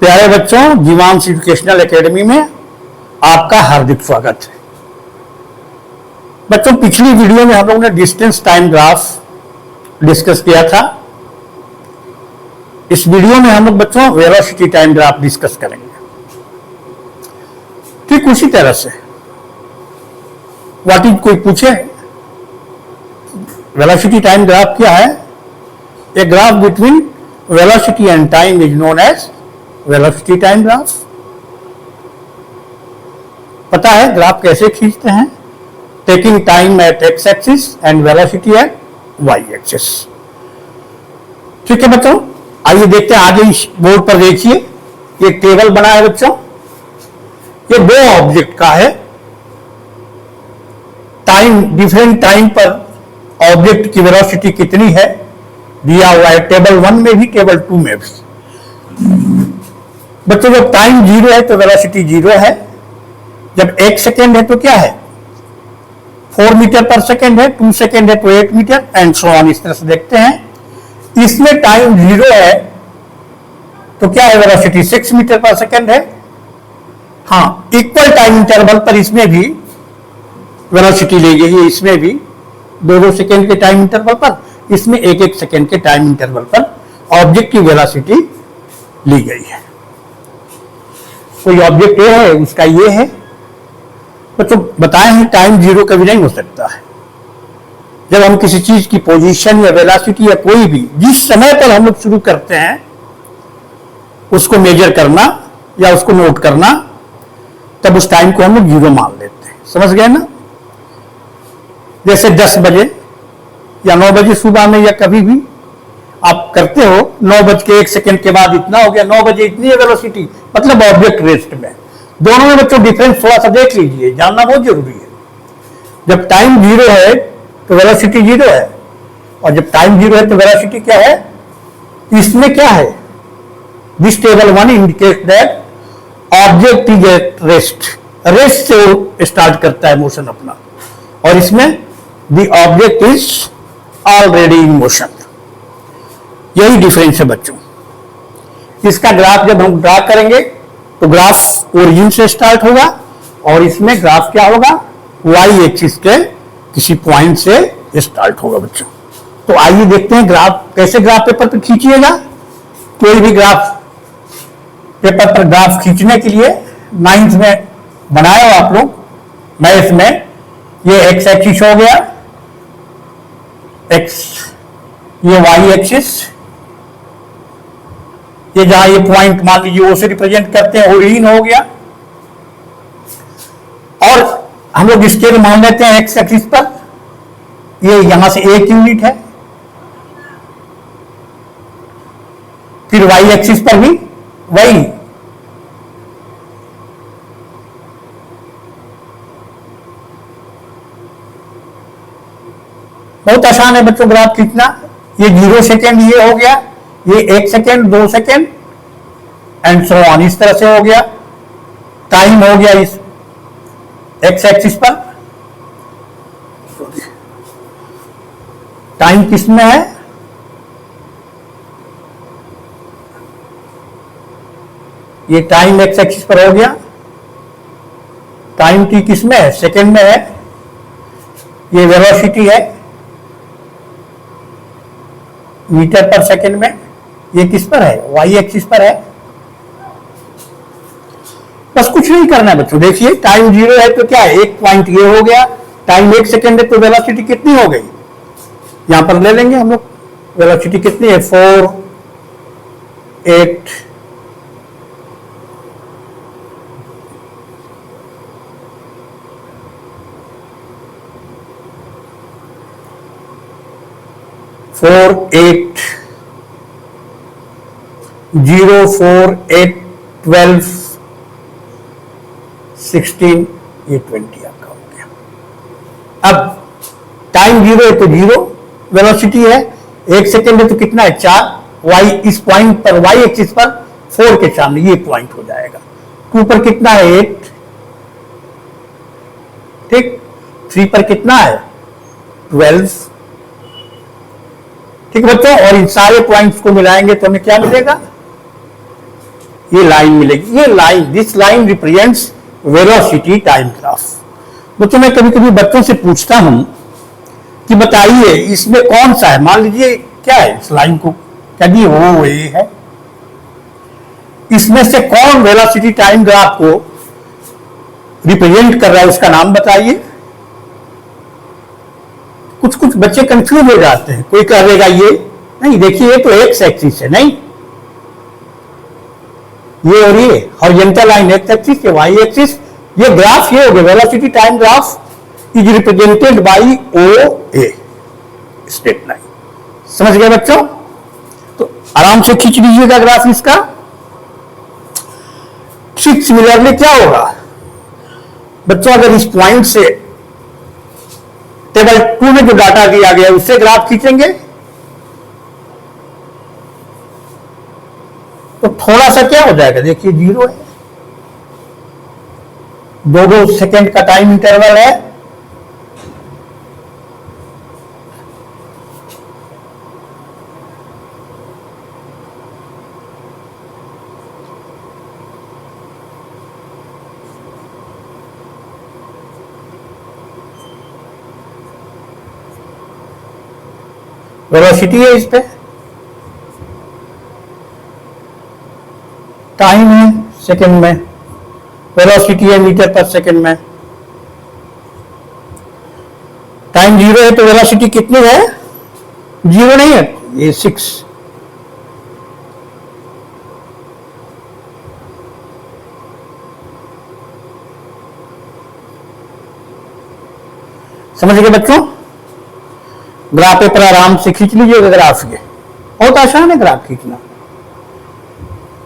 प्यारे बच्चों, जीवांश educational academy में आपका हार्दिक स्वागत है। बच्चों, पिछली वीडियो में हम लोगों ने डिस्टेंस टाइम ग्राफ डिस्कस किया था। इस वीडियो में हम लोग बच्चों वेलोसिटी टाइम ग्राफ डिस्कस करेंगे। ठीक उसी तरह से व्हाट इज कोई पूछे वेलोसिटी टाइम ग्राफ क्या है? A graph between velocity and time is known as velocity time graph. पता है ग्राफ कैसे खींचते हैं? Taking time at X axis and velocity at Y axis. ठीक है बच्चों, आइए देखते हैं। आगे इस बोर्ड पर देखिए, ये टेबल बना है बच्चों। ये दो ऑब्जेक्ट का है। टाइम, डिफरेंट टाइम पर ऑब्जेक्ट की वेलोसिटी कितनी है दिया हुआ है टेबल 1 में भी, टेबल 2 में भी। बच्चों, जब टाइम 0 है तो वेलोसिटी 0 है। जब 1 सेकेंड है तो क्या है? 4 मीटर पर सेकेंड है। 2 सेकेंड है तो 8 मीटर एंड सो ऑन। इस तरह से देखते हैं। इसमें टाइम 0 है तो क्या है? वेलोसिटी 6 मीटर पर सेकेंड है। हाँ, इक्वल टाइम इंटरवल पर इसमें भी वेलोसिटी ली गई है। इसमें भी 2-2 सेकेंड के टाइम इंटरवल पर, इसमें 1-1 सेकेंड के टाइम इंटरवल पर ऑब्जेक्ट की वेलोसिटी ली गई है। कोई ऑब्जेक्ट ए है, उसका ये है। तो बताए हैं टाइम 0 कभी नहीं हो सकता है। जब हम किसी चीज की पोजीशन या वेलोसिटी या कोई भी जिस समय पर हम लोग शुरू करते हैं उसको मेजर करना या उसको नोट करना, तब उस टाइम को हम लोग 0 मान लेते हैं। समझ गए ना? जैसे 10 बजे या 9 बजे सुबह में या कभी भी आप करते हो, 9:01 के बाद इतना हो गया, 9 बजे इतनी है वेलोसिटी, मतलब ऑब्जेक्ट रेस्ट में। दोनों में बच्चों डिफरेंस थोड़ा सा देख लीजिए, जानना बहुत जरूरी है। जब टाइम 0 है तो वेलोसिटी 0 है, और जब टाइम 0 है तो वेलोसिटी क्या है? इसमें क्या है? This table 1 indicate that object is at rest. Rest से वो स्टार्ट करता है मोशन अपना, और इसमें the object is already in motion. यही डिफरेंस है बच्चों। इसका ग्राफ जब हम ड्रा करेंगे तो ग्राफ ओरिजिन से स्टार्ट होगा, और इसमें ग्राफ क्या होगा? वाई एक्सिस के किसी पॉइंट से स्टार्ट होगा बच्चों। तो आइए देखते हैं ग्राफ कैसे ग्राफ पेपर पर खींचिएगा। कोई भी ग्राफ पेपर पर ग्राफ खींचने के लिए 9th में बनाए हो आप लोग मैथ में। ये एक्स एक्सिस हो गया, एक्स, ये वाई एक्सिस, ये जहां ये पॉइंट मान लीजिए वो से रिप्रेजेंट करते हैं, ओरिजिन हो गया। और हम लोग स्केल मान लेते हैं एक्स एक्सिस पर, ये यहां से 1 यूनिट है। फिर वाई एक्सिस पर भी वही, बहुत आसान है बच्चों ग्राफ खींचना। ये 0 सेकेंड ये हो गया, ये 1 second, 2 second and so on. इस तरह से हो गया। टाइम हो गया इस एक्स एक्सिस पर। टाइम किस में है? ये टाइम एक्स एक्सिस पर हो गया। टाइम टी किस में है? सेकेंड में है। ये वेलोसिटी है मीटर पर सेकेंड में। ये किस पर है? वाई एक्सिस पर है। बस कुछ नहीं करना है बच्चों। देखिए टाइम 0 है तो क्या है? 1 पॉइंट ये हो गया। टाइम 1 सेकेंड है तो वेलोसिटी कितनी हो गई? यहां पर ले लेंगे हम लोग। वेलोसिटी कितनी है? 4, 8, 4, 8, 0, 4, 8, 12, 16, ये 20 आपका हो गया। अब टाइम 0 है तो 0 वेलोसिटी है। 1 सेकेंड है तो कितना है? 4। वाई इस पॉइंट पर, वाई एक्सिस पर 4 के सामने ये पॉइंट हो जाएगा। 2 पर कितना है? 8। ठीक। 3 पर कितना है? 12। ठीक बच्चों, और इन सारे पॉइंट्स को मिलाएंगे तो हमें क्या मिलेगा? ये लाइन मिलेगी। ये line, this line represents velocity time graph. बच्चों मैं कभी कभी बच्चों से पूछता हूं कि बताइए इसमें कौन सा है, मान लीजिए क्या है इस लाइन को, कभी वो ये है, इसमें से कौन वेलोसिटी टाइम ग्राफ को रिप्रेजेंट कर रहा है, उसका नाम बताइए। कुछ कुछ बच्चे कंफ्यूज हो जाते हैं, कोई कह देगा ये नहीं, देखिए ये तो एक्स एक्सिस है, नहीं ये और ये हॉरिजॉन्टल लाइन एक्स एक्सिस, ये वाई एक्सिस, ये ग्राफ ये हो गया velocity time graph is represented by O A straight line. समझ गए बच्चों? तो आराम से खींच लीजिएगा ग्राफ इसका। ठीक सिमिलरली क्या होगा बच्चों, अगर इस पॉइंट से टेबल 2 में जो डाटा दिया गया उससे ग्राफ खींचेंगे तो थोड़ा सा क्या हो जाएगा, देखिए 0 है, 2-2 सेकेंड का टाइम इंटरवल है, वेलोसिटी है, इस पे टाइम है सेकंड में, वेलोसिटी है मीटर पर सेकंड में, टाइम 0 है तो वेलोसिटी कितनी है, 0 नहीं है, ये 6। समझ गए बच्चों? ग्राफ पेपर आराम से खींच लीजिएगा ग्राफ के, बहुत आसान है ग्राफ खींचना।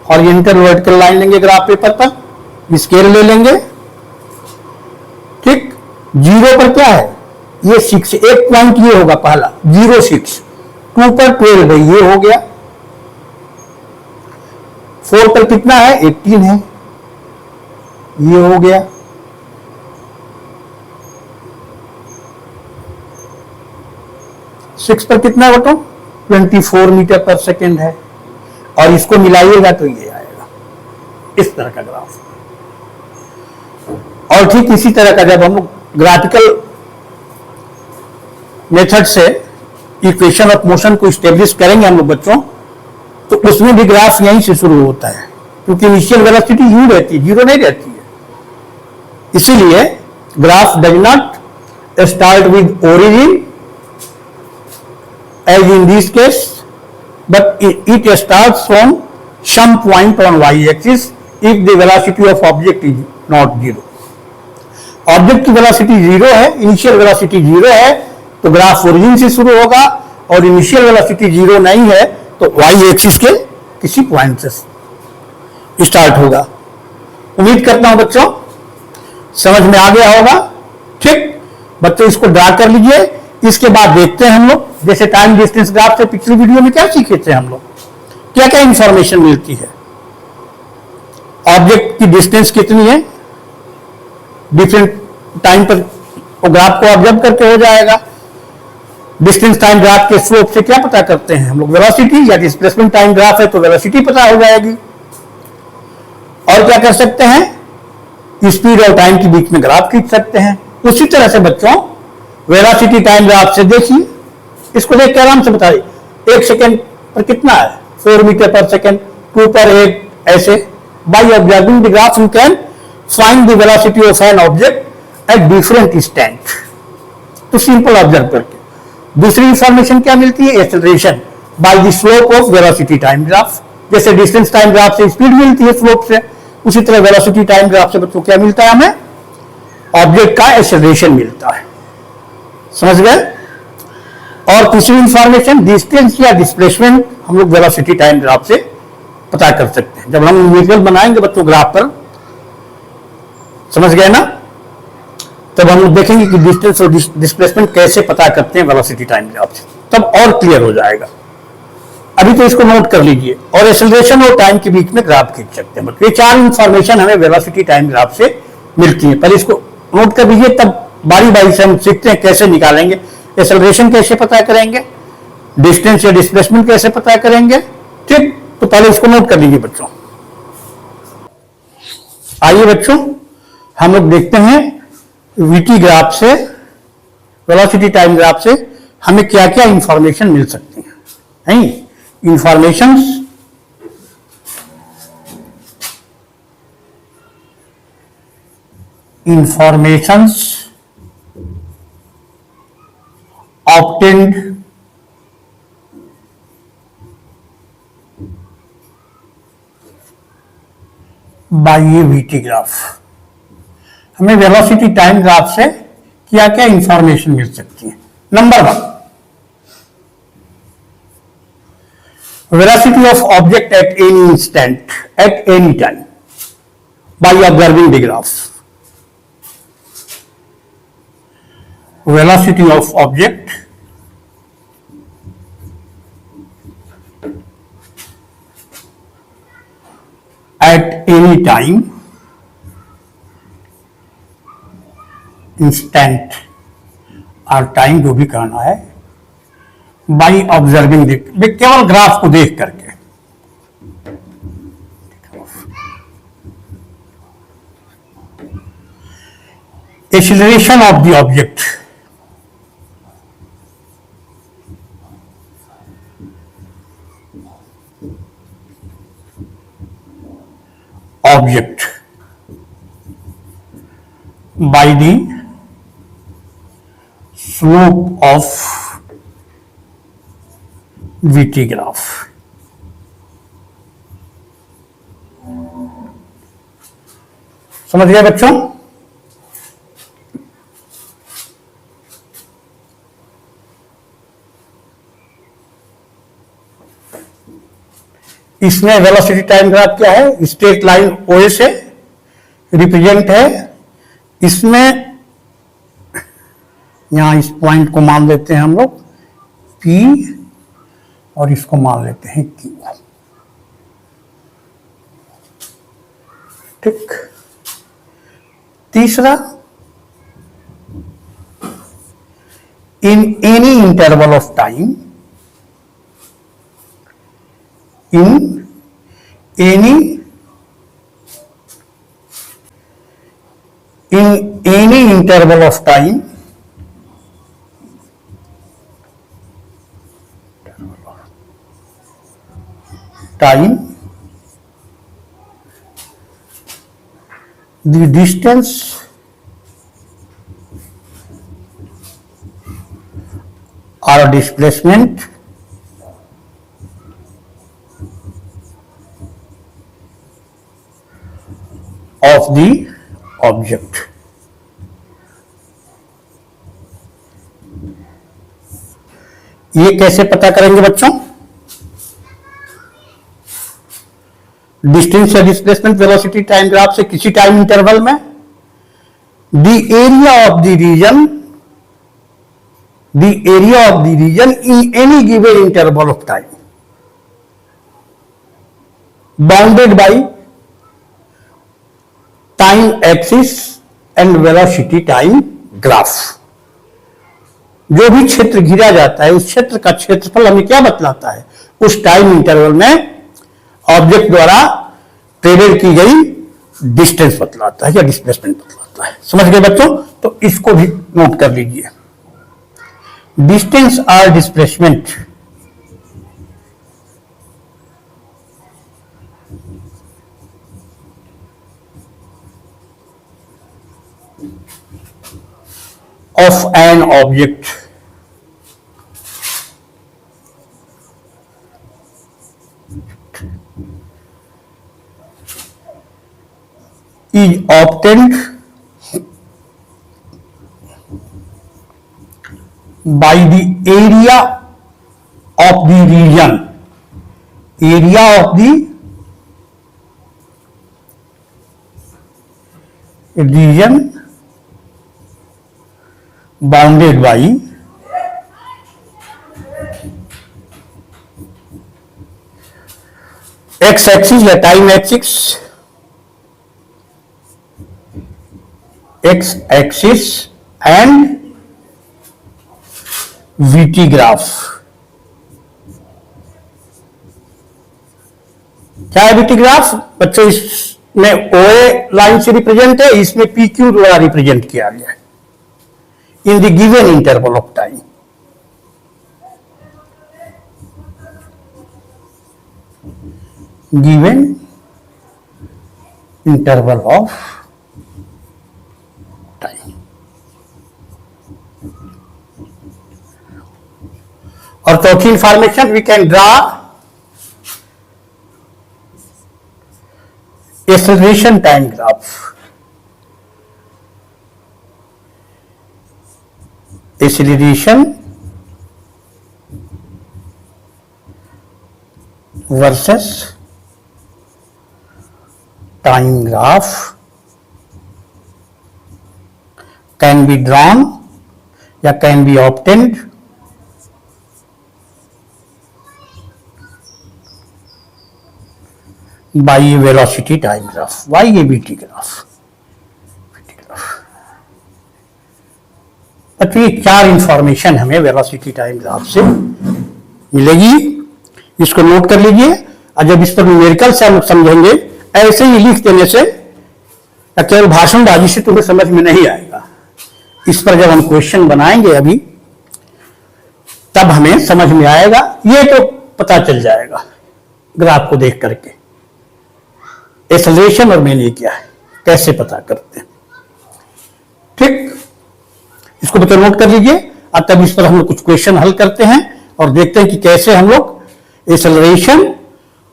हॉरिजॉन्टल वर्टिकल लाइन लेंगे ग्राफ पेपर पर, स्केल ले लेंगे, ठीक। 0 पर क्या है, ये 6, एक पॉइंट ये होगा पहला 0 6, 2 पर 12 है, ये हो गया, 4 पर कितना है 18 है, ये हो गया, 6 पर कितना बटो 24 मीटर पर सेकेंड है, और इसको मिलाइएगा तो ये आएगा इस तरह का ग्राफ। और ठीक इसी तरह का जब हम ग्राफिकल मेथड से इक्वेशन ऑफ मोशन को स्टेब्लिश करेंगे हम लोग बच्चों, तो उसमें भी ग्राफ यहीं से शुरू होता है, क्योंकि इनिशियल वेलोसिटी यू रहती है, 0 नहीं रहती है। इसीलिए graph does not start with origin as in this case, but it starts from some point on y-axis if the velocity of object is not 0. Object की वेलोसिटी 0 है, इनिशियल वेलोसिटी 0 है, तो ग्राफ ओरिजिन से शुरू होगा, और initial velocity 0 नहीं है तो वाई एक्सिस के किसी पॉइंट से स्टार्ट होगा। उम्मीद करता हूं बच्चों समझ में आ गया होगा। ठीक बच्चों, इसको ड्रा कर लीजिए। इसके बाद देखते हैं हम लोग, जैसे टाइम डिस्टेंस ग्राफ से पिछली वीडियो में क्या सीखे थे हम लोग, क्या क्या इंफॉर्मेशन मिलती है, ऑब्जेक्ट की डिस्टेंस कितनी है, डिफरेंट टाइम पर वो ग्राफ को ऑब्जर्व करके हो जाएगा। डिस्टेंस टाइम ग्राफ के स्लोप से क्या पता करते हैं हम लोग, वेलोसिटी, या डिस्प्लेसमेंट टाइम ग्राफ है तो वेलोसिटी पता हो जाएगी। और क्या कर सकते हैं, स्पीड और टाइम के बीच में ग्राफ खींच सकते हैं। उसी तरह से बच्चों वेलोसिटी टाइम ग्राफ से देखिए, इसको देख के आराम से बताइए 1 सेकेंड पर कितना है, 4 मीटर पर सेकेंड, 2 पर 8, ऐसे। By observing the graph you can find the velocity of an object at different stand, तो सिंपल ऑब्जर्व करके। दूसरी इंफॉर्मेशन क्या मिलती है, acceleration by the slope of velocity time graph. जैसे डिस्टेंस टाइम ग्राफ से स्पीड मिलती है स्लोप से, उसी तरह वेलोसिटी टाइम ग्राफ से बच्चों क्या मिलता है, हमें ऑब्जेक्ट का एक्सेलरेशन मिलता है। समझ गए? और तीसरी इंफॉर्मेशन डिस्टेंस या डिस्प्लेसमेंट हम लोग वेलोसिटी टाइम ग्राफ से पता कर सकते हैं। जब हम न्यूमेरिकल बनाएंगे बच्चों ग्राफ पर, समझ गए ना, तब हम लोग देखेंगे कि डिस्टेंस और डिस्प्लेसमेंट कैसे पता करते हैं वेलोसिटी टाइम ग्राफ से, तब और क्लियर हो जाएगा। अभी तो इसको नोट कर लीजिए। और एक्सेलरेशन और टाइम के बीच में ग्राफ खींच सकते हैं। ये 4 इंफॉर्मेशन हमें वेलोसिटी टाइम ग्राफ से मिलती है। पहले इसको नोट कर लीजिए, तब बारी बारी से हम सीखते हैं कैसे निकालेंगे, एक्सेलरेशन कैसे पता करेंगे, डिस्टेंस या डिस्प्लेसमेंट कैसे पता करेंगे। ठीक, तो पहले इसको नोट कर लीजिए बच्चों। आइए बच्चों, हम लोग देखते हैं वीटी ग्राफ से, वेलोसिटी टाइम ग्राफ से हमें क्या क्या इंफॉर्मेशन मिल सकती है। नहीं, इंफॉर्मेशंस obtained बाय ये वीटी ग्राफ। हमें वेलोसिटी टाइम ग्राफ से क्या क्या इंफॉर्मेशन मिल सकती है। Number 1, velocity of object at any instant, at any time, by observing the graph. Velocity of object at any time, instant और टाइम जो भी कहना है, बाई ऑब्जर्विंग, केवल ग्राफ को देख करके। Acceleration of the object, by the slope of VT graph. समझ गए बच्चों? इसमें वेलोसिटी टाइम ग्राफ क्या है? स्ट्रेट लाइन ओ से रिप्रेजेंट है। इसमें यहां इस पॉइंट को मान लेते हैं हम लोग P और इसको मान लेते हैं Q। ठीक। तीसरा, in any interval of time, in any interval of time, the distance or displacement of the object। ये कैसे पता करेंगे बच्चों? डिस्टेंस या डिस्प्लेसमेंट वेलोसिटी टाइम ग्राफ से किसी टाइम इंटरवल में the area of the region in any given interval of time bounded by time axis and velocity time graph. जो भी क्षेत्र घिरा जाता है, उस क्षेत्र का क्षेत्रफल हमें क्या बतलाता है? उस टाइम इंटरवल में ऑब्जेक्ट द्वारा ट्रेवल की गई डिस्टेंस बतलाता है या डिस्प्लेसमेंट बतलाता है। समझ गए बच्चों? तो इसको भी नोट कर लीजिए। डिस्टेंस और displacement of an object is obtained by the area of the region, bounded by x axis या time axis and VT graph. क्या है VT ग्राफ बच्चों? इस में OA लाइन से रिप्रेजेंट है, इसमें PQ द्वारा रिप्रेजेंट किया गया है in the given interval of time. Given interval of time. और चौथी information, we can draw acceleration time graph. Acceleration versus time graph can be drawn या can be obtained by a velocity time graph, by a VT graph। तो ये चार information हमें velocity time graph से मिलेगी, इसको नोट कर लीजिए। और जब इस पर न्यूमेरिकल से हम समझेंगे, ऐसे ही लिख देने से या केवल भाषणबाजी से तुम्हें समझ में नहीं आएगा। इस पर जब हम क्वेश्चन बनाएंगे अभी, तब हमें समझ में आएगा। ये तो पता चल जाएगा ग्राफ को देख करके एक्सेलरेशन और मेन ये क्या है, कैसे पता करते हैं। ठीक, इसको बच्चों नोट कर लीजिए। और तब इस पर हम लोग कुछ क्वेश्चन हल करते हैं और देखते हैं कि कैसे हम लोग एक्सेलरेशन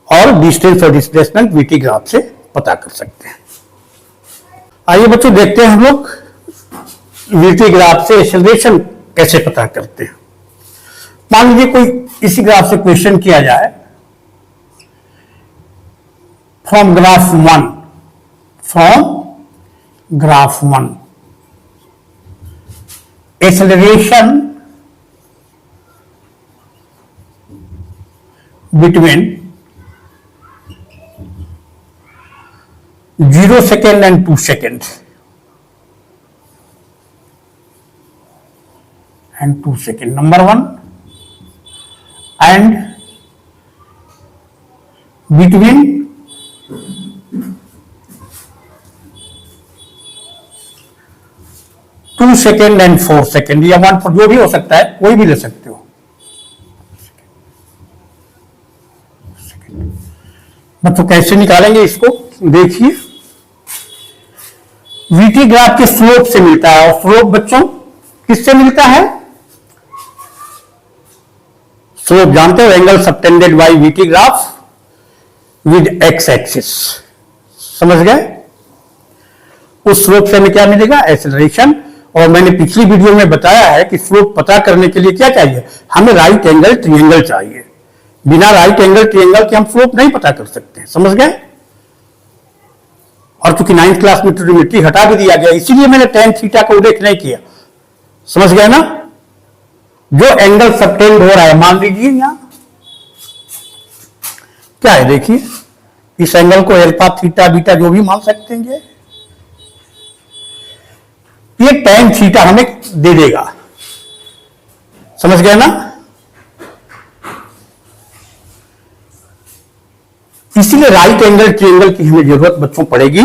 और डिस्टेंस और डिस्प्लेसमेंट वीटी ग्राफ से पता कर सकते हैं। आइए बच्चों देखते हैं हम लोग वीटी ग्राफ से एक्सेलरेशन कैसे पता करते हैं। मान लीजिए कोई इसी ग्राफ से क्वेश्चन किया जाए, from graph 1 acceleration between 0 second and 2 seconds number 1, and between 2 second and 4 second, या 1 4 जो भी हो सकता है, कोई भी ले सकते हो। बच्चों कैसे निकालेंगे इसको देखिए। वीटी ग्राफ के स्लोप से मिलता है, और स्लोप बच्चों किससे मिलता है? स्लोप जानते हो, angle subtended bye VT graph with x axis. समझ गए? उस स्लोप से हमें क्या मिलेगा? एक्सेलरेशन। और मैंने पिछली वीडियो में बताया है कि स्लोप पता करने के लिए क्या चाहिए, हमें राइट एंगल ट्रायंगल चाहिए। बिना राइट एंगल ट्रायंगल के हम स्लोप नहीं पता कर सकते। समझ गए? और चूंकि 9th क्लास में ट्रिग्नोमेट्री हटा भी दिया गया, इसीलिए मैंने tan थीटा को उल्लेख नहीं किया। समझ गए ना? जो एंगल सबटेंड हो रहा है, मान लीजिए यहां क्या है, देखिए इस एंगल को अल्फा थीटा बीटा जो भी मान सकते हैं, ये tan थीटा हमें दे देगा। समझ गए ना? इसीलिए राइट एंगल ट्रायंगल की हमें जरूरत बच्चों पड़ेगी।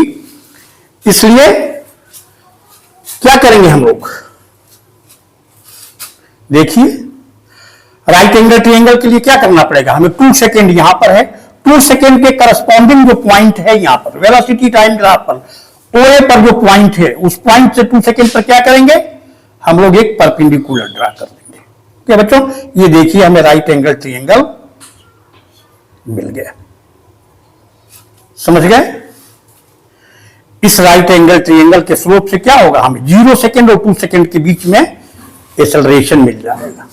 इसलिए क्या करेंगे हम लोग, देखिए राइट एंगल ट्रायंगल के लिए क्या करना पड़ेगा हमें? 2 सेकेंड यहां पर है, 2 सेकेंड के करस्पॉन्डिंग जो पॉइंट है यहां पर वेलोसिटी टाइम ग्राफ पर OA पर जो पॉइंट है, उस पॉइंट से 2 सेकेंड पर क्या करेंगे हम लोग? एक परपेंडिकुलर ड्रा कर देंगे। क्या बच्चों? ये देखिए हमें राइट एंगल ट्रायंगल मिल गया। समझ गए? इस राइट एंगल ट्रायंगल के स्लोप से क्या होगा, हमें 0 सेकेंड और 2 सेकेंड के बीच में एक्सेलरेशन मिल जाएगा।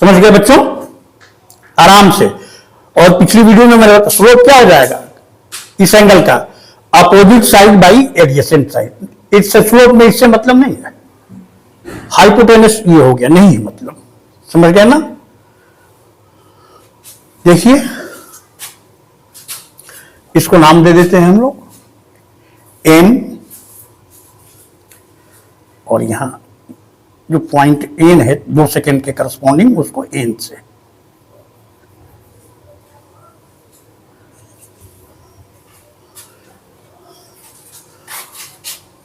समझ गए बच्चों? आराम से। और पिछली वीडियो में मैंने स्लोप क्या हो जाएगा इस एंगल का? Opposite side by adjacent side. इससे स्लोप में इससे मतलब नहीं है, हाइपोटेनस ये हो गया, नहीं मतलब। समझ गए ना? देखिए इसको नाम दे देते हैं हम लोग एन, और यहां जो पॉइंट एन है 2 सेकेंड के करस्पॉन्डिंग, उसको एन से।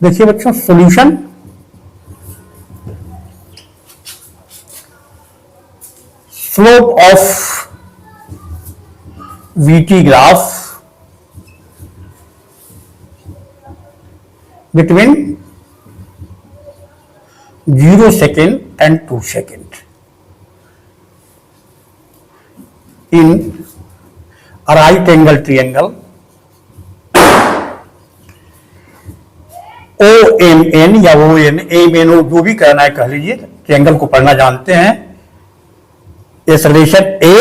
देखिए बच्चों, solution slope of VT graph between 0 second and 2 second in a right angle triangle OMN या OMN जो भी कहना है कह लीजिए, ट्रायंगल को पढ़ना जानते हैं। इस relation A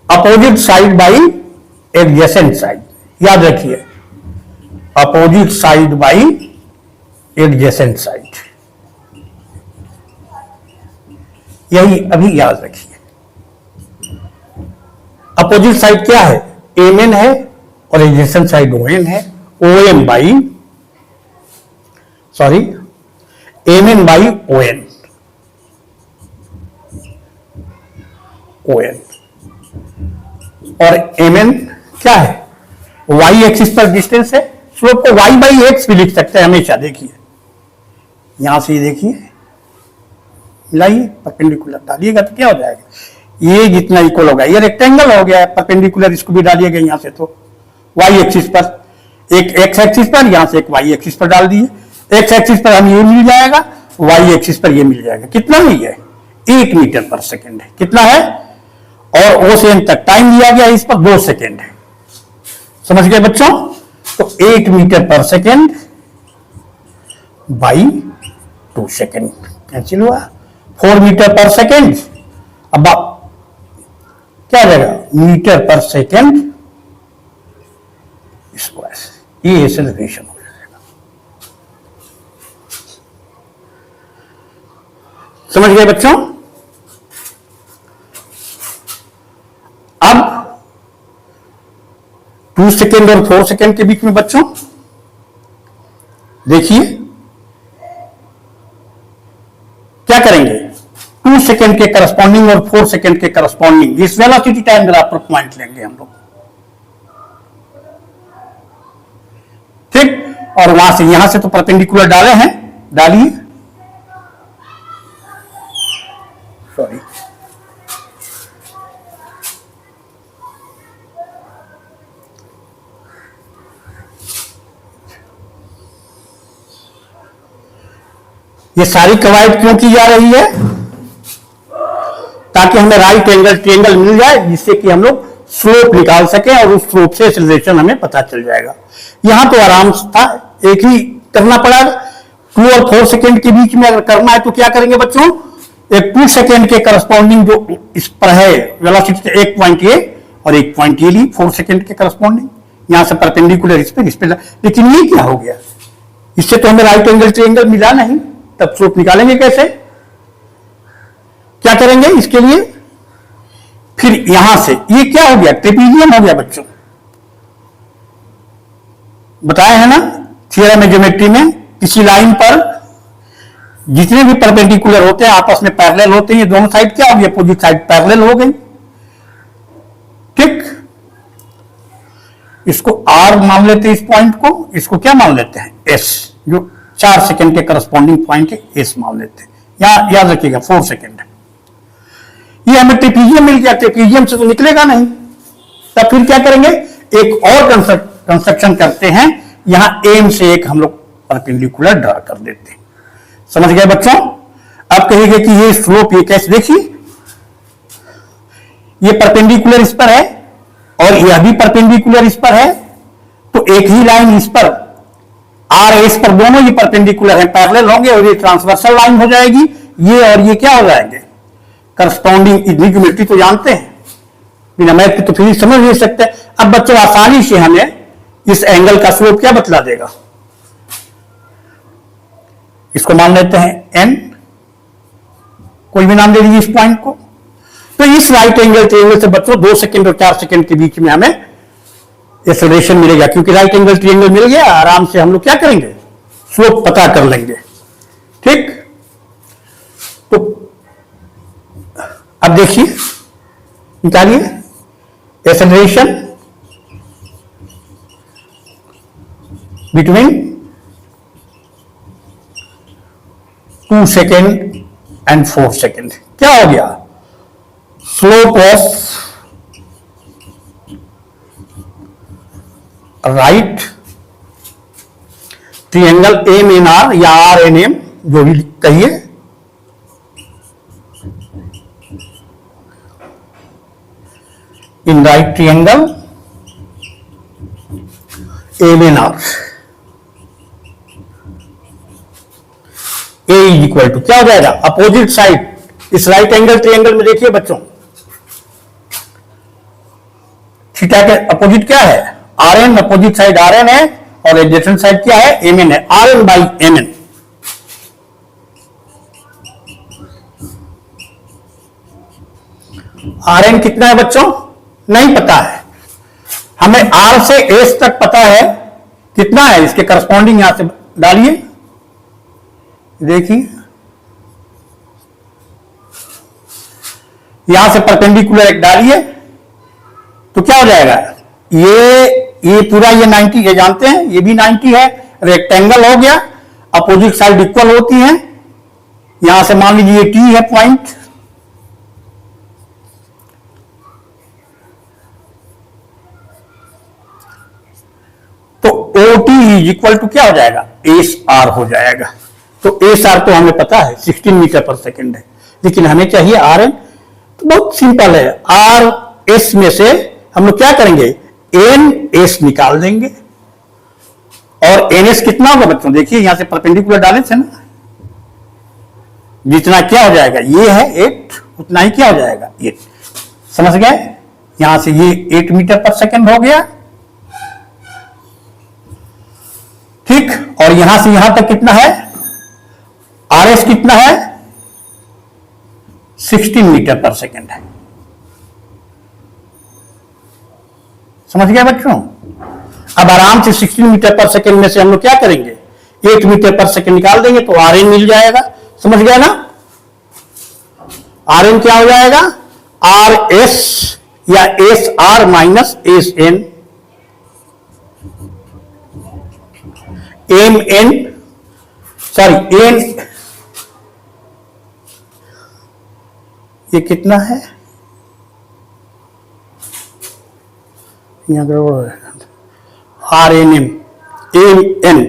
opposite side by adjacent side, याद रखिए, opposite side by adjacent side, यही अभी याद रखिए। अपोजिट साइड क्या है? एमएन है और एडजेसेंट साइड ओएन है। ON by MN by ON, ON और एमएन क्या है? वाई एक्सिस पर डिस्टेंस है। स्लोप को वाई बाई एक्स भी लिख सकते हैं हमेशा। देखिए यहां से ये देखिए, मिलाइए, परपेंडिकुलर डालिएगा तो क्या हो जाएगा? ये जितना इक्वल होगा, ये रेक्टेंगल हो गया है, परपेंडिकुलर इसको भी डालिएगा यहां से, तो वाई एक्सिस पर, एक एक्स एक्सिस पर, यहां से एक वाई एक्सिस पर डाल दिए। एक्स एक्सिस पर हमें ये मिल जाएगा, वाई एक्सिस पर ये मिल जाएगा। कितना नहीं है? 1 मीटर पर सेकेंड है। कितना है? और ओ से एन तक टाइम दिया गया इस पर 2 सेकेंड है। समझ गए बच्चों? तो 1 मीटर पर सेकेंड बाई 2 सेकेंड कैंसिल हुआ। 4 मीटर पर सेकेंड, अब क्या हो जाएगा? मीटर पर सेकेंड स्क्वायर। ये एक्सेलरेशन हो जाएगा। समझ गए बच्चों? अब 2 सेकेंड और 4 सेकेंड के बीच में बच्चों देखिए क्या करेंगे? 2 सेकेंड के करस्पॉन्डिंग और 4 सेकेंड के करस्पॉन्डिंग इस वेलोसिटी टाइम ग्राफ पर पॉइंट लेंगे हम लोग, ठीक। और वहां से यहां से तो परपेंडिकुलर डाले हैं, डालिए, सॉरी, ये सारी कवायद क्यों की जा रही है? ताकि हमें राइट एंगल ट्रायंगल मिल जाए, जिससे कि हम लोग स्लोप निकाल सके और उस स्लोप से एक्सेलरेशन हमें पता चल जाएगा। यहां तो आराम से था, एक ही करना पड़ा। 2 और 4 सेकेंड के बीच में अगर करना है तो क्या करेंगे बच्चों? एक 2 सेकेंड के करस्पॉन्डिंग जो इस पर है वेलोसिटी, एक पॉइंट ये और एक पॉइंट ये ली, 4 सेकेंड के करस्पॉन्डिंग, यहां से परपेंडिकुलर इस पर। लेकिन ये क्या हो गया? इससे तो हमें राइट एंगल ट्रायंगल मिला नहीं, तब स्लोप निकालेंगे कैसे? क्या करेंगे इसके लिए? फिर यहां से ये क्या हो गया? ट्रेपीजियम हो गया बच्चों, बताया है ना थ्योरम ऑफ ज्योमेट्री में। किसी लाइन पर जितने भी परपेंडिकुलर होते हैं आपस में पैरेलल होते हैं, ये दोनों साइड क्या हो गई? अपोजिट साइड पैरेलल हो गई, ठीक। इसको आर मान लेते हैं इस पॉइंट को, इसको क्या मान लेते हैं? एस, जो 4 सेकेंड के करस्पॉन्डिंग पॉइंट है, एस मान लेते हैं। यहां याद रखिएगा 4 सेकेंड है। ये हमें ट्रेपीजियम मिल गया, ट्रेपीजियम से तो निकलेगा नहीं, तब फिर क्या करेंगे? एक और कंस्ट्रक्शन करते हैं। यहां एम से एक हम लोग परपेंडिकुलर ड्रा कर देते हैं। समझ गए बच्चों? अब कहिएगा कि ये स्लोप, ये कैसे? देखिए ये परपेंडिकुलर इस पर है और यह भी परपेंडिकुलर इस पर है, तो एक ही लाइन इस पर आर एस पर, दोनों ये परपेंडिकुलर है, पैरेलल होंगे और ये ट्रांसवर्सल लाइन हो जाएगी। ये और ये क्या हो जाएंगे? करस्पॉन्डिंग। इतनी ज्योमेट्री तो जानते हैं, बिना मैथ के तो फिर समझ नहीं सकते। अब बच्चों आसानी से हमें इस एंगल का स्लोप क्या बतला देगा? इसको मान लेते हैं एन, कोई भी नाम दे दीजिए इस पॉइंट को। तो इस राइट एंगल ट्रायंगल से बच्चों 2 सेकेंड और 4 सेकेंड के बीच में हमें एक्सेलरेशन मिलेगा, क्योंकि राइट एंगल ट्रायंगल मिल गया। आराम से हम लोग क्या करेंगे? स्लोप पता कर लेंगे, ठीक। तो अब देखिए, निकालिए acceleration between 2 second and 4 second. क्या हो गया? Slope of right triangle M N R या आर एन एम, जो भी कहिए, in right triangle M N R A is equal to क्या हो जाएगा? अपोजिट साइड इस राइट एंगल ट्रायंगल में देखिए बच्चों, थीटा के अपोजिट क्या है? R N, opposite side R N है और एडजेसेंट साइड क्या है? एम एन है। R N by M N. R N कितना है बच्चों? नहीं पता है हमें। आर से एस तक पता है कितना है, इसके करस्पॉन्डिंग यहां से डालिए, देखिए यहां से परपेंडिकुलर एक डालिए तो क्या हो जाएगा? ये पूरा ये 90, ये जानते हैं, ये भी 90 है, रेक्टेंगल हो गया, अपोजिट साइड इक्वल होती है। यहां से मान लीजिए टी है पॉइंट, तो O T is equal to क्या हो जाएगा? एस आर हो जाएगा। तो एस आर तो हमें पता है 16 मीटर पर सेकेंड है, लेकिन हमें चाहिए आर एन। तो बहुत सिंपल है, आर एस में से हम लोग क्या करेंगे? एन एस निकाल देंगे। और एन एस कितना होगा बच्चों? देखिए यहां से परपेंडिकुलर डाले थे ना, जितना क्या हो जाएगा? ये है 8, उतना ही क्या हो जाएगा? 8। समझ गए? यहां से ये 8 मीटर पर सेकेंड हो गया, ठीक। और यहां से यहां तक कितना है? आर एस कितना है? 16 मीटर पर सेकेंड है। समझ गए बच्चों? अब आराम से 16 मीटर पर सेकेंड में से हम लोग क्या करेंगे? 8 मीटर पर सेकेंड निकाल देंगे तो आर एन मिल जाएगा। समझ गया ना? आर एन क्या हो जाएगा? आर एस या S R minus S N, M N, sorry N, ये कितना है? R N M, M N.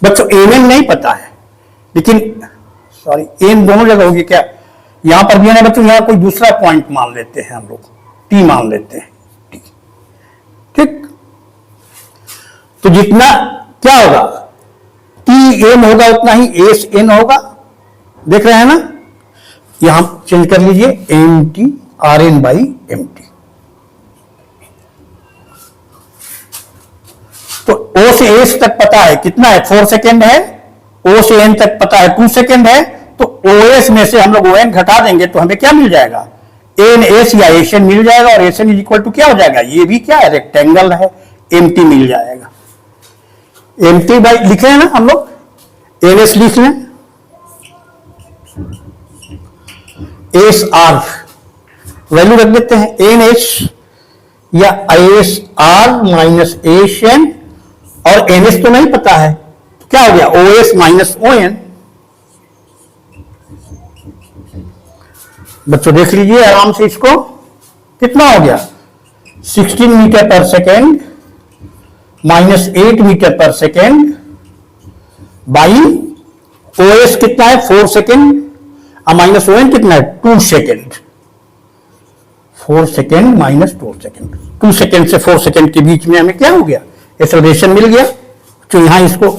बच्चों एम एन नहीं पता है, लेकिन सॉरी एन दोनों जगह होगी क्या? यहां पर भी है ना बच्चों, यहां कोई दूसरा पॉइंट मान लेते हैं हम लोग, टी मान लेते हैं, ठीक। तो जितना क्या होगा? टी एन होगा उतना ही एस एन होगा। देख रहे हैं ना? यहां चेंज कर लीजिए, M T R N by M T. तो ओ से एस तक पता है कितना है? 4 सेकेंड है। ओ से एन तक पता है 2 सेकेंड है। तो ओ एस में से हम लोग ओ एन घटा देंगे तो हमें क्या मिल जाएगा? एन एस या एस एन मिल जाएगा। और S N is equal to क्या हो जाएगा? ये भी क्या है? रेक्टेंगल है, एम टी मिल जाएगा। एम टी बाई लिखे हैं ना हम लोग, एन एस लिख लें, एस आर वैल्यू रख देते हैं, एन एस या S R minus S N. और एन एस तो नहीं पता है, तो क्या हो गया? O S minus O N. बच्चों देख लीजिए आराम से इसको, कितना हो गया? 16 मीटर पर सेकेंड माइनस 8 मीटर पर सेकेंड बाई ओ एस कितना है? 4 सेकेंड, और माइनस ओ एन कितना है? 2 second. 4 second minus 2 second, 2 second से 4 सेकेंड के बीच में हमें क्या हो गया? एक्सेलरेशन मिल गया। तो यहां इसको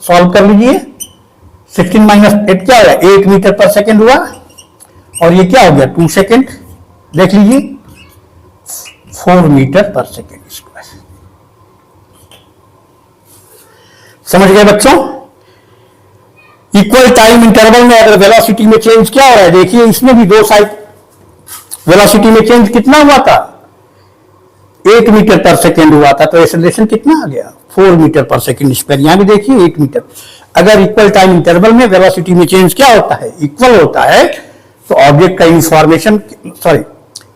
सॉल्व कर लीजिए। 16 माइनस 8 क्या हो गया? 8 मीटर पर सेकेंड हुआ। और ये क्या हो गया? 2 सेकेंड। देख लीजिए, 4 मीटर पर सेकेंड स्क्वायर। समझ गए बच्चों? इक्वल टाइम इंटरवल में अगर वेलोसिटी में चेंज क्या हो रहा है? देखिए इसमें भी दो साइड वेलोसिटी में चेंज कितना हुआ था? 8 मीटर पर सेकेंड हुआ था। तो एक्सेलरेशन कितना आ गया? 4 मीटर पर सेकेंड स्क्वायर। यहां भी देखिए 8 मीटर। अगर इक्वल टाइम इंटरवल में वेलोसिटी में चेंज क्या होता है? इक्वल होता है, तो ऑब्जेक्ट का यूनिफॉर्मेशन सॉरी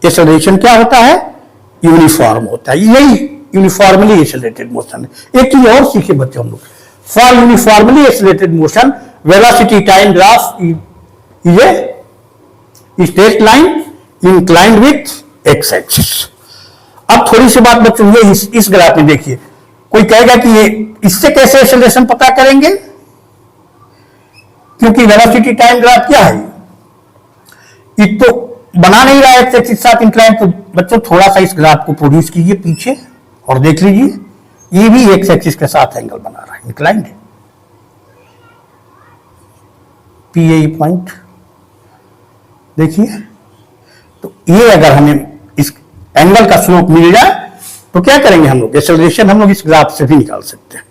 एक्सेलरेशन क्या होता है? यूनिफॉर्म होता है। यही यूनिफॉर्मली एक्सेलरेटेड मोशन है। एक चीज और सीखे बच्चों हम लोग, for uniformly accelerated motion velocity time graph ये straight line inclined with x axis. अब थोड़ी सी बात बच्चों ये इस ग्राफ में देखिए, कोई कहेगा कि ये इससे कैसे एक्सेलरेशन पता करेंगे, क्योंकि वेलोसिटी टाइम ग्राफ क्या है, ये तो बना नहीं रहा है एक्स एक्सिस साथ इंक्लाइन। तो बच्चों थोड़ा सा इस ग्राफ को प्रोड्यूस कीजिए पीछे और देख लीजिए, ये भी एक्स एक्सिस के साथ एंगल बना रहा है, इंक्लाइंड है। पी पॉइंट देखिए, तो ये अगर हमें इस एंगल का स्लोप मिल जाए तो क्या करेंगे हम लोग, एक्सेलरेशन हम लोग इस ग्राफ से भी निकाल सकते हैं।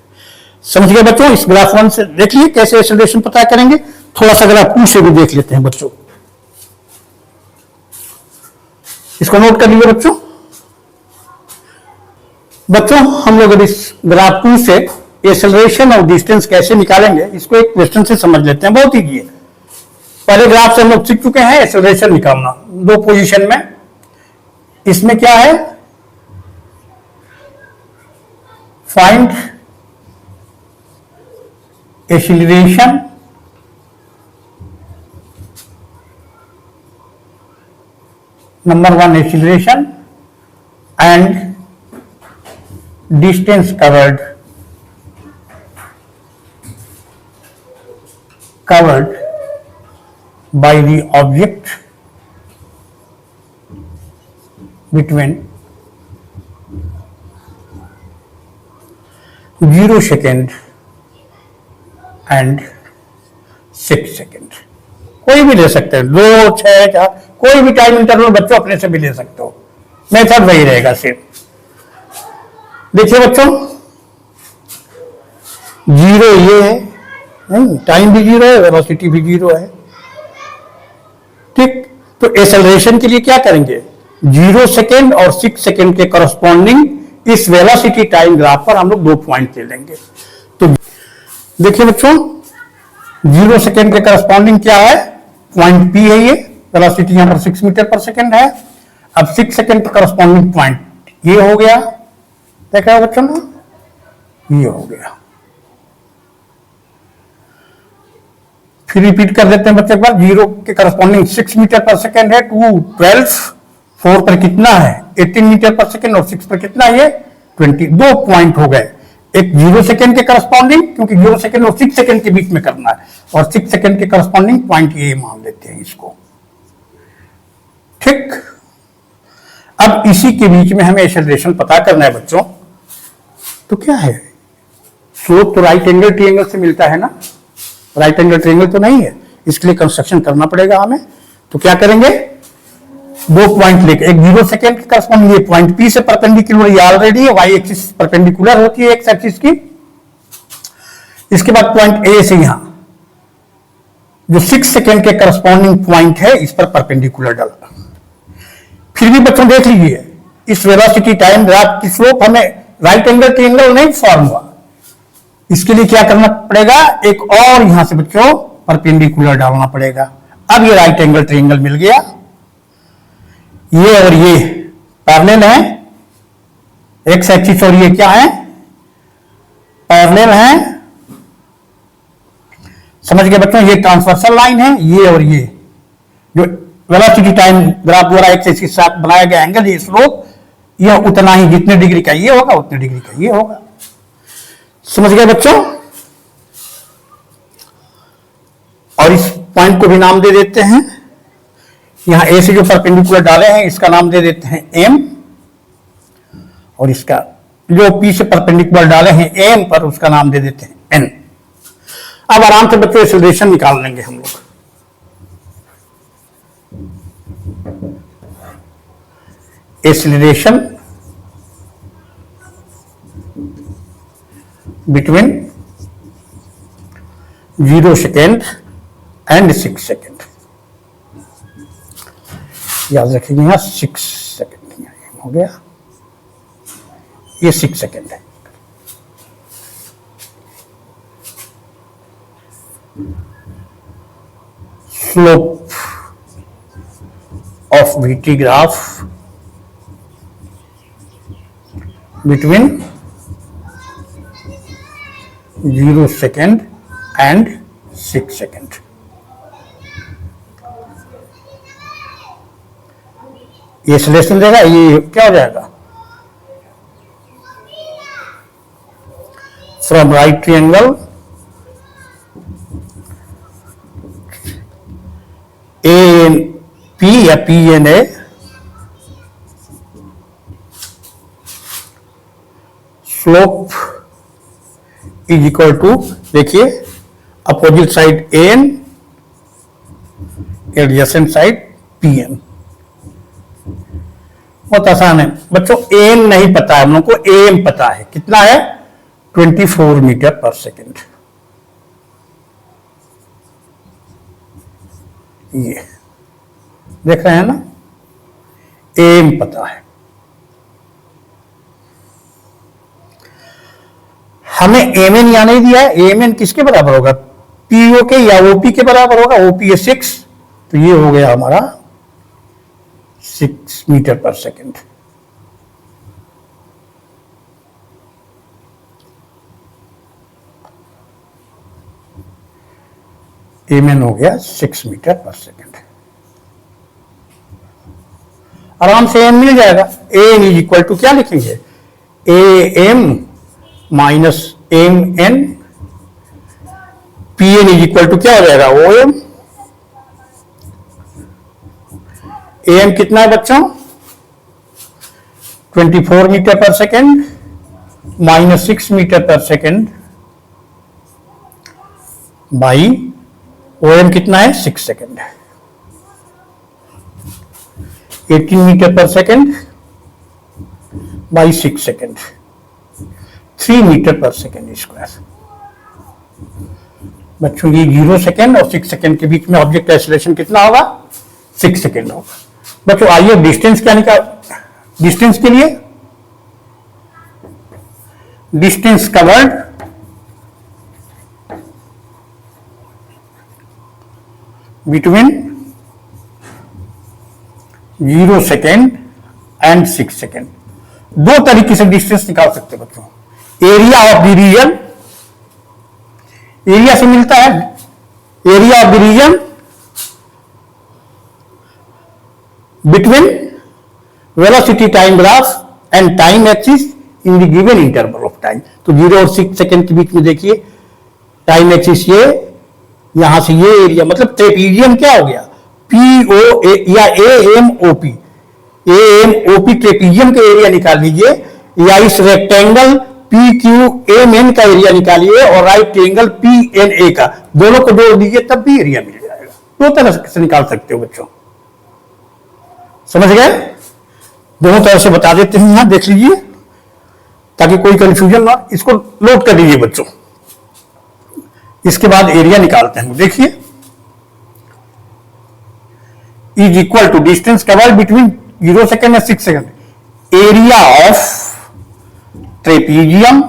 समझ गए बच्चों? इस ग्राफ 1 से देखिए कैसे एक्सेलरेशन पता करेंगे। थोड़ा सा ग्राफ 2 से भी देख लेते हैं बच्चों, इसको नोट कर लीजिए बच्चों। बच्चों हम लोग अब इस ग्राफ 2 से एक्सेलरेशन और डिस्टेंस कैसे निकालेंगे, इसको एक क्वेश्चन से समझ लेते हैं। बहुत ईजी है, पहले ग्राफ से हम लोग सीख चुके हैं एक्सेलरेशन निकालना दो पोजीशन में। इसमें क्या है, find acceleration number 1 acceleration and distance covered by the object between 0 second and 6 second. कोई भी ले सकते हैं, 2, 6, 4, कोई भी टाइम इंटरवल बच्चों अपने से भी ले सकते हो, मेथड वही रहेगा सिर्फ। देखिए बच्चों, 0 ये है, नहीं टाइम भी 0 है, वेलोसिटी भी 0 है, ठीक। तो एक्सेलरेशन के लिए क्या करेंगे, 0 सेकेंड और 6 सेकेंड के करस्पॉन्डिंग इस वेलोसिटी टाइम ग्राफ पर हम लोग 2 पॉइंट ले लेंगे। तो देखिए बच्चों, 0 सेकेंड के करस्पॉन्डिंग क्या है, पॉइंट P है, ये वेलोसिटी यहां पर 6 मीटर पर सेकेंड है। अब 6 सेकेंड के करस्पॉन्डिंग पॉइंट ये हो गया, देखा है बच्चों ना, ये हो गया। फिर रिपीट कर देते हैं बच्चे पर, 0 के करस्पॉन्डिंग 6 मीटर पर सेकेंड है, 2 12, 4 पर कितना है 18 मीटर पर सेकेंड और 6 पर कितना है 20। 2 पॉइंट हो गए, एक 0 सेकेंड के करस्पॉन्डिंग, क्योंकि 0 सेकेंड और 6 सेकेंड के बीच में करना है, और 6 सेकेंड के करस्पॉन्डिंग पॉइंट ये मान लेते हैं इसको, ठीक। अब इसी के बीच में हमें एक्सेलरेशन पता करना है बच्चों। तो क्या है, स्लोप तो राइट एंगल ट्रायंगल से मिलता है ना, राइट एंगल ट्रायंगल तो नहीं है, इसके लिए कंस्ट्रक्शन करना पड़ेगा हमें। तो क्या करेंगे, 2 पॉइंट लेके, एक 0 सेकेंड के करस्पॉन्डिंग ये पॉइंट P से परपेंडिकुलर, ये ऑलरेडी है, वाई एक्सिस परपेंडिकुलर होती है एक्स एक्सिस की। इसके बाद पॉइंट A से यहां जो 6 सेकेंड के करस्पॉन्डिंग पॉइंट है इस पर परपेंडिकुलर डाला। फिर भी बच्चों देख लीजिए, इस वेलोसिटी टाइम ग्राफ की स्लोप हमें राइट एंगल ट्रायंगल नहीं फॉर्म हुआ, इसके लिए क्या करना पड़ेगा, एक और यहां से बच्चों परपेंडिकुलर डालना पड़ेगा। अब ये राइट एंगल ट्रायंगल मिल गया, ये और ये पैरेलल है, एक्स एक्सिस और ये क्या है, पैरेलल है। समझ गए बच्चों, ये ट्रांसवर्सल लाइन है, ये और ये जो वेलोसिटी टाइम ग्राफ द्वारा एक्स एक्सिस के साथ बनाया गया एंगल, ये स्लोप, यह उतना ही जितने डिग्री का ये होगा उतने डिग्री का ये होगा। समझ गए बच्चों? और इस पॉइंट को भी नाम दे देते हैं, यहां ए से जो परपेंडिकुलर डाले हैं इसका नाम दे देते हैं एम, और इसका जो पी से परपेंडिकुलर डाले हैं एम पर उसका नाम दे देते हैं एन। अब आराम से बच्चों एक्सेलरेशन निकाल लेंगे हम लोग। Acceleration between 0 second and 6 second, याद रखिए यहां 6 सेकेंड हो गया, ये 6 सेकेंड है। Slope of VT graph between 0 second and 6 second, ये एक्सेलरेशन देगा, ये क्या हो जाएगा, from right triangle A N P या P N A slope is equal to, देखिए opposite side A N, adjacent side P N. बहुत आसान है बच्चों, एम नहीं पता है हम लोग को, एम पता है, कितना है 24 मीटर पर सेकेंड। ये देख रहे हैं ना, एम पता है हमें। एम एन यहाँ नहीं दिया है, एम एन किसके बराबर होगा, पीओ के या ओपी के बराबर होगा, ओपी है 6, तो ये हो गया हमारा 6 मीटर पर सेकेंड। एम एन हो गया 6 मीटर पर सेकेंड। आराम से एम मिल जाएगा। A N is equal to क्या लिखेंगे, A M minus M N, P N is equal to क्या हो जाएगा, ओ एम। ए एम कितना है बच्चों, 24 मीटर पर सेकेंड माइनस 6 मीटर पर सेकेंड बाई ओ एम कितना है 6 सेकेंड, 18 मीटर पर सेकेंड बाई 6 सेकेंड, 3 मीटर पर सेकेंड स्क्वायर। बच्चों ये 0 सेकेंड और 6 सेकेंड के बीच में ऑब्जेक्ट एक्सेलरेशन कितना होगा, 6 सेकेंड होगा। बच्चों आइए डिस्टेंस क्या निकाल, डिस्टेंस के लिए distance covered between 0 second and 6 second. दो तरीके से डिस्टेंस निकाल सकते हैं बच्चों। Area of the region, area से मिलता है area of the region between velocity time graph and time axis in the given interval of time. तो 0 और 6 सेकेंड के बीच में देखिए टाइम एक्सिस, ये यहां से ये एरिया, मतलब ट्रेपीजियम क्या हो गया, पी ओ या A M O P, A M O P trapezium का एरिया निकाल लीजिए, या इस rectangle P Q M N का एरिया निकालिए और right triangle P N A का, दोनों को जोड़ दीजिए तब भी एरिया मिल जाएगा। दो तरह से निकाल सकते हो बच्चों, समझ गए। दोनों तरह से बता देते हैं, यहां देख लीजिए ताकि कोई कंफ्यूजन ना। इसको नोट कर लीजिए बच्चों, इसके बाद एरिया निकालते हैं। देखिए is equal to distance covered between 0 second और 6 सेकेंड, एरिया ऑफ ट्रेपीजियम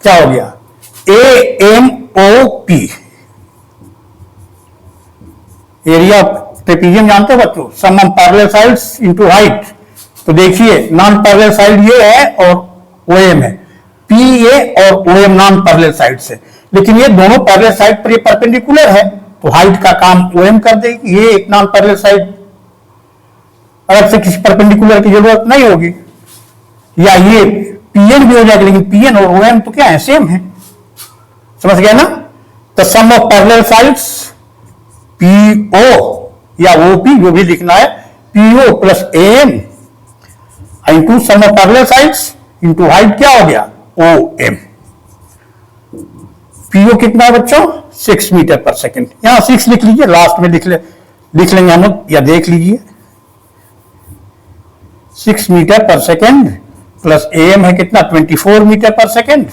क्या हो गया, A M O P, area of trapezium जानते हो बच्चों, sum of parallel sides into height. तो देखिए नॉन पैरेलल साइड ये है और ओ एम है, पी ए और O M non parallel side से, लेकिन ये दोनों पैरेलल साइड पर ये परपेंडिकुलर है तो हाइट का काम ओ एम कर देगी। ये एक नॉन पैरेलल साइड, अलग से किसी परपेंडिकुलर की जरूरत नहीं होगी, या ये पीएन भी हो जाएगा, लेकिन पीएन और ओ एम तो क्या है, सेम है, समझ गया ना। तो sum of parallel sides PO या ओपी जो भी लिखना है, PO plus M into sum of parallel sides into height क्या हो गया, ओ एम। पीओ कितना है बच्चों, 6 मीटर पर सेकेंड, यहां 6 लिख लीजिए, लास्ट में लिख लेंगे हम लोग, या देख लीजिए 6 मीटर पर सेकेंड प्लस एम है कितना 24 मीटर पर सेकेंड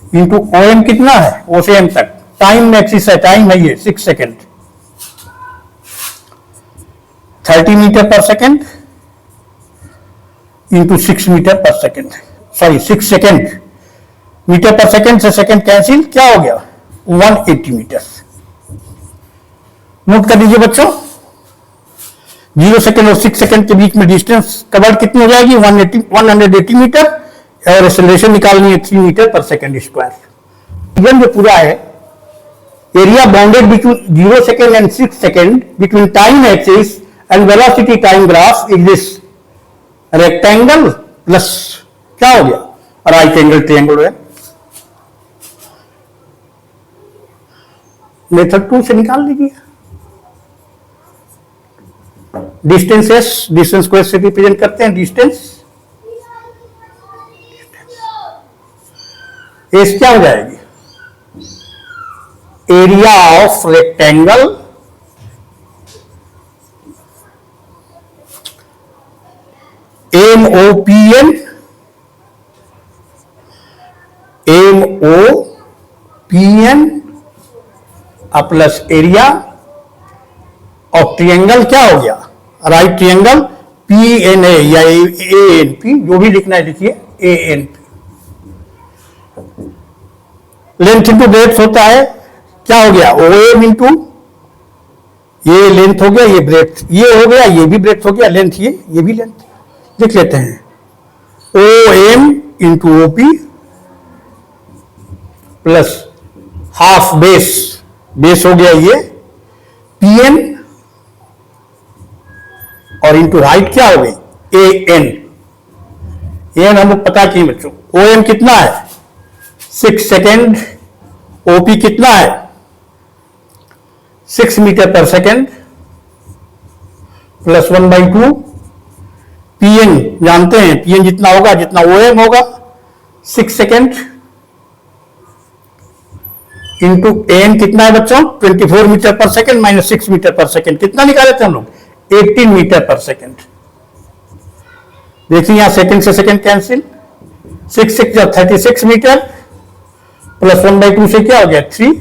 इंटू ओ एम कितना है, ओ से एम तक टाइम एक्सिस है, टाइम है ये 6 सेकेंड, 30 मीटर पर सेकेंड इंटू 6 मीटर पर सेकेंड, सॉरी 6 सेकेंड, मीटर पर सेकेंड से सेकेंड कैंसिल, क्या हो गया 180 मीटर। नोट कर लीजिए बच्चों, 0 सेकेंड और 6 सेकेंड के बीच में डिस्टेंस कवर कितनी हो जाएगी, 180 मीटर, और एक्सेलरेशन निकालनी है 3 मीटर पर सेकेंड स्क्वायर। जो पूरा है area bounded between 0 second and 6 second between time axis and velocity time graph is this rectangle plus क्या हो गया राइट एंगल ट्रायंगल है। मेथड 2 से निकाल लीजिए। डिस्टेंस एस, डिस्टेंस को एस से रिप्रेजेंट करते हैं। डिस्टेंस एस क्या हो जाएगी, area of rectangle MOPN plus area of triangle क्या हो गया, राइट ट्रायंगल PNA या ANP, जो भी लिखना है लिखिए ANP। लेंथ इंटू ब्रेड्थ होता है, क्या हो गया OM इंटू ये लेंथ हो गया, ये ब्रेड्थ, ये हो गया, ये भी ब्रेड्थ हो गया, लेंथ ये भी लेंथ लिख लेते हैं। OM into OP plus half base, base हो गया ये PN और इंटू हाइट क्या हो गई AN। AN हमको पता की बच्चों, OM कितना है 6 सेकेंड, OP कितना है 6 मीटर पर सेकेंड प्लस 1/2। PN जानते हैं, PN जितना होगा जितना OM होगा 6 सेकेंड इंटू AN कितना है बच्चों 24 मीटर पर सेकेंड माइनस 6 मीटर पर सेकेंड, कितना निकाले थे हम लोग 18 मीटर पर सेकेंड। देखिए यहां सेकेंड से सेकेंड कैंसिल, 6 6 36 मीटर प्लस 1/2 से क्या हो गया 3,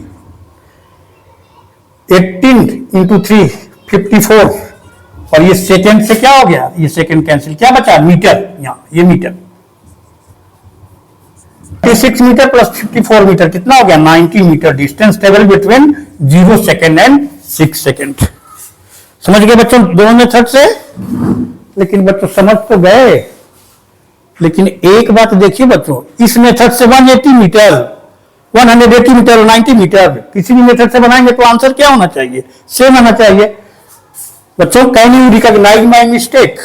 18 इंटू 3 54 और ये सेकेंड से क्या हो गया, ये सेकेंड कैंसिल, क्या बचा मीटर, यहां ये मीटर 36 मीटर प्लस 54 मीटर कितना हो गया 90 metre. Distance travel between 0 second and 6 second. समझ गए बच्चों दोनों मेथड से। लेकिन बच्चों समझ तो गए, लेकिन एक बात देखिए बच्चों, इस मेथड से 180 मीटर 180 मीटर और 90 मीटर किसी भी मेथड से बनाएंगे तो आंसर क्या होना चाहिए, सेम आना चाहिए। बच्चों can you recognise my mistake,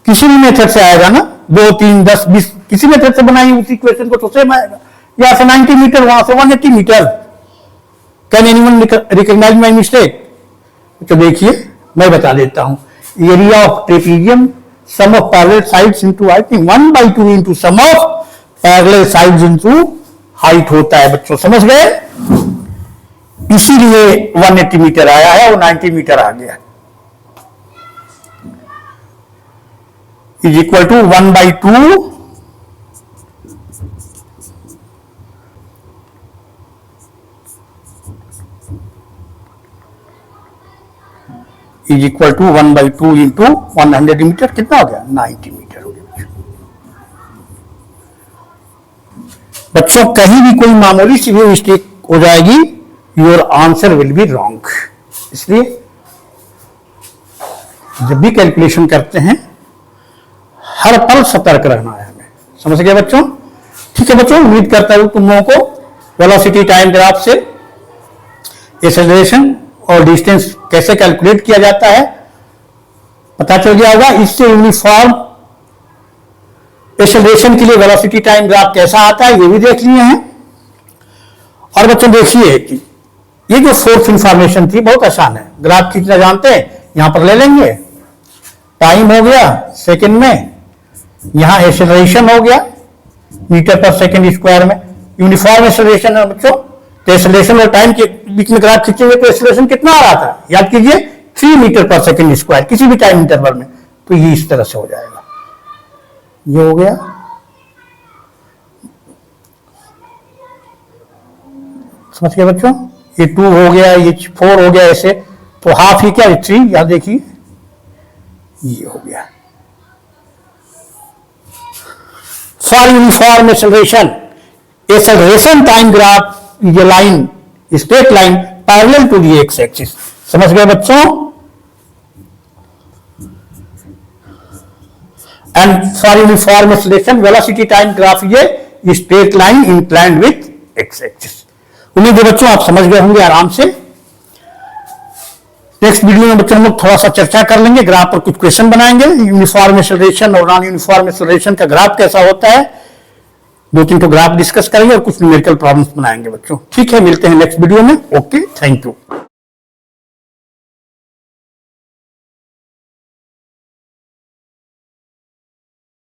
किसी भी मेथड से आएगा ना, 2 3 10 20 किसी मेथड से बनाएंगे उसी क्वेश्चन को तो सेम आएगा। यहां से 90 मीटर वहां से 180 metre, can anyone recognise my mistake. तो देखिए मैं बता देता हूं, area of trapezium sum of parallel sides into I think 1/2 into sum of parallel sides into height होता है। बच्चों समझ गए, इसीलिए 180 मीटर आया है और 90 मीटर आ गया, is equal to 1/2 is equal to 1/2 into 100 metre, कितना हो गया 90 मीटर हो गया। बच्चों कहीं भी कोई मामूली सी भी मिस्टेक हो जाएगी, your answer will be wrong. इसलिए जब भी कैलकुलेशन करते हैं हर पल सतर्क रहना है हमें। समझ गए बच्चों, ठीक है बच्चों, उम्मीद करता हूं तुम लोगों को वेलोसिटी टाइम ग्राफ से एक्सेलरेशन और डिस्टेंस कैसे कैलकुलेट किया जाता है पता चल गया होगा। इससे यूनिफॉर्म एक्सेलरेशन के लिए वेलोसिटी टाइम ग्राफ कैसा आता है ये भी देख लिए हैं। और बच्चों देखिए कि ये जो फोर्थ इंफॉर्मेशन थी बहुत आसान है, ग्राफ खींचना जानते हैं, यहां पर ले लेंगे, टाइम हो गया सेकंड में, यहां एक्सेलरेशन हो गया मीटर पर सेकंड स्क्वायर में, यूनिफॉर्म एक्सेलरेशन है बच्चों। तो एक्सेलरेशन और टाइम के बीच में ग्राफ खींचेंगे तो एक्सेलरेशन कितना आ रहा था याद कीजिए 3 मीटर पर सेकंड स्क्वायर किसी भी टाइम इंटरवल में, तो ये इस तरह से हो जाएगा। ये हो गया, समझ गए बच्चों, ये 2 हो गया, ये 4 हो गया, ऐसे तो हाफ ही क्या 3, यहां देखिए ये हो गया। For uniform acceleration time graph is a line, straight line parallel to the x axis. समझ गए बच्चों, and for uniform acceleration velocity time graph is a straight line inclined with x axis. उम्मीद है बच्चों आप समझ गए होंगे आराम से। नेक्स्ट वीडियो में बच्चों हम लोग थोड़ा सा चर्चा कर लेंगे, ग्राफ पर कुछ क्वेश्चन बनाएंगे, यूनिफॉर्म एक्सेलरेशन और नॉन यूनिफॉर्म एक्सेलरेशन का ग्राफ कैसा होता है, 2-3 तो ग्राफ डिस्कस करेंगे और कुछ न्यूमेरिकल प्रॉब्लम्स बनाएंगे बच्चों। ठीक है, मिलते हैं नेक्स्ट वीडियो में। Okay, thank you.